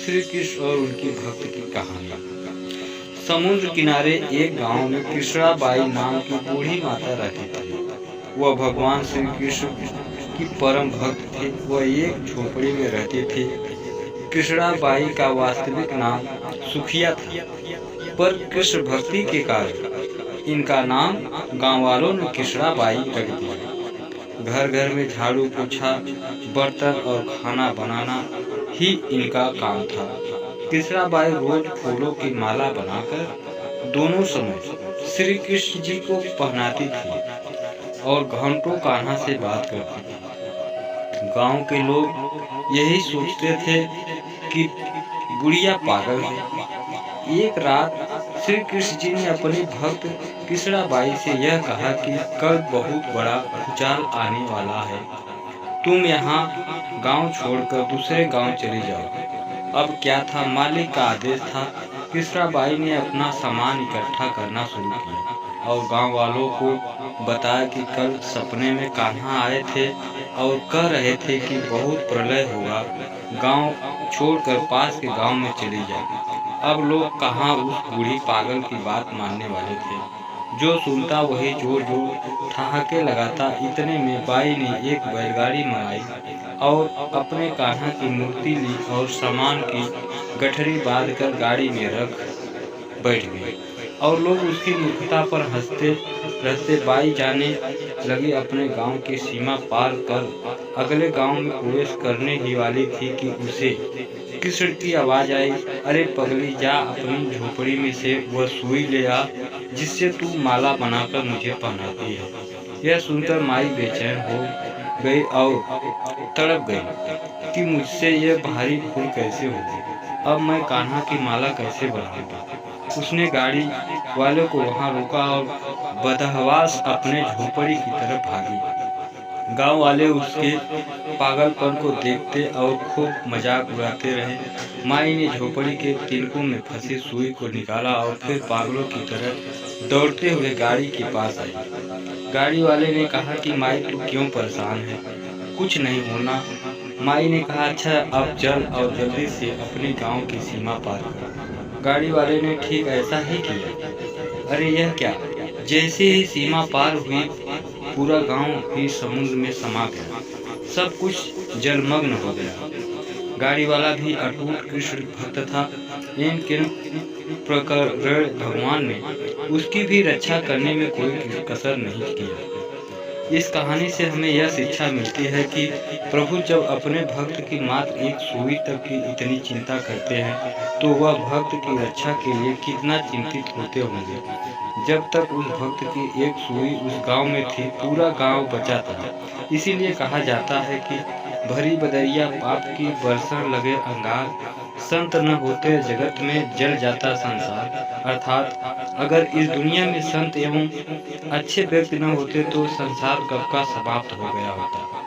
श्री कृष्ण और उनकी भक्त की कहानी। समुद्र किनारे एक गांव में कृष्णाबाई नाम की बूढ़ी माता रहती थी। वह भगवान श्री कृष्ण की परम भक्त थी। वह एक झोपड़ी में रहती थी। कृष्णाबाई का वास्तविक नाम सुखिया था, पर कृष्ण भक्ति के कारण इनका नाम गांव वालों ने कृष्णाबाई रख दिया। घर घर में झाड़ू पोछा, बर्तन और खाना बनाना ही इनका काम था। कृष्णाबाई रोज फूलों की माला बनाकर दोनों समय श्री कृष्ण जी को पहनाती थी और घंटों कान्हा से बात करती थी। गांव के लोग यही सोचते थे कि बुढ़िया पागल है। एक रात श्री कृष्ण जी ने अपनी भक्त कृष्णाबाई से यह कहा कि कल बहुत बड़ा भूचाल आने वाला है, तुम यहाँ गांव छोड़कर दूसरे गांव चले जाओ। अब क्या था, मालिक का आदेश था। कृष्णाबाई ने अपना सामान इकट्ठा करना शुरू किया और गांव वालों को बताया कि कल सपने में कान्हा आए थे और कह रहे थे कि बहुत प्रलय होगा, गांव छोड़कर पास के गांव में चली जाए। अब लोग कहाँ उस बूढ़ी पागल की बात मानने वाले थे। जो सुनता वही जोर जोर ठहाके लगाता। इतने में बाई ने एक बैलगाड़ी मंगाई और अपने कान्हा की मूर्ति ली और सामान की गठरी बांधकर गाड़ी में रख बैठ गई और लोग उसकी मूर्खता पर हंसते रहते। बाई जाने लगी अपने गांव की सीमा पार कर अगले गांव में प्रवेश करने ही वाली थी कि उसे कृष्ण की आवाज आई, अरे पगली, जा अपनी झोपड़ी में से वह सुई ले आ जिससे तू माला बनाकर मुझे पहनाती है। यह सुनकर माई बेचैन हो गई और तड़प गई कि मुझसे यह भारी भूल कैसे होगी। अब मैं कान्हा की माला कैसे बनाऊंगी। उसने गाड़ी वाले को वहां रोका और बदहवास अपने झोपड़ी की तरफ भागी। गांव वाले उसके पागलपन को देखते और खूब मजाक उड़ाते रहे। माई ने झोपड़ी के तिनकों में फंसी सुई को निकाला और फिर पागलों की तरह दौड़ते हुए गाड़ी के पास आई। गाड़ी वाले ने कहा कि माई, तू क्यों परेशान है, कुछ नहीं होना। माई ने कहा, अच्छा अब चल और जल्दी से अपने गांव की सीमा पार कर। गाड़ी वाले ने ठीक ऐसा ही किया। अरे यह क्या, जैसे ही सीमा पार हुई पूरा गांव ही समुद्र में समा गया। सब कुछ जलमग्न हो गया। गाड़ी वाला भी अटूट कृष्ण भक्त था, लेकिन प्रकरण भगवान ने उसकी भी रक्षा करने में कोई कसर नहीं किया। इस कहानी से हमें यह शिक्षा मिलती है कि प्रभु जब अपने भक्त की मात्र एक सुई तक की इतनी चिंता करते हैं तो वह भक्त की रक्षा के लिए कितना चिंतित होते होंगे। जब तक उस भक्त की एक सुई उस गांव में थी, पूरा गांव बचा था। इसीलिए कहा जाता है कि भरी बदरिया पाप की बरसण लगे अंगार, संत न होते जगत में जल जाता संसार। अर्थात अगर इस दुनिया में संत एवं अच्छे व्यक्ति न होते तो संसार कब का समाप्त हो गया होता।